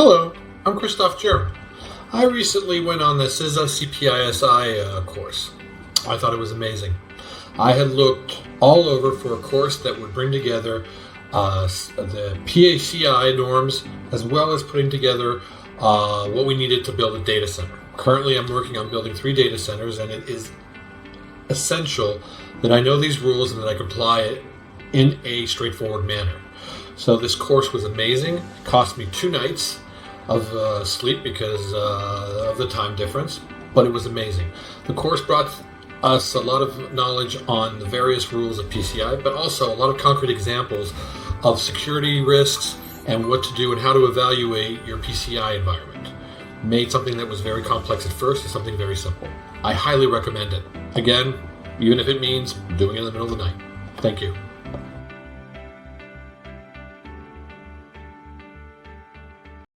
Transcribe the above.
Hello, I'm Christoph Jern. I recently went on the CISA CPISI course. I thought it was amazing. I had looked all over for a course that would bring together the PACI norms as well as putting together what we needed to build a data center. Currently, I'm working on building 3 data centers, and it is essential that I know these rules and that I can apply it in a straightforward manner. So this course was amazing. It cost me 2 nights of sleep because of the time difference, but it was amazing. The course brought us a lot of knowledge on the various rules of PCI, but also a lot of concrete examples of security risks and what to do and how to evaluate your PCI environment. Made something that was very complex at first to something very simple. I highly recommend it. Again, even if it means doing it in the middle of the night. Thank you.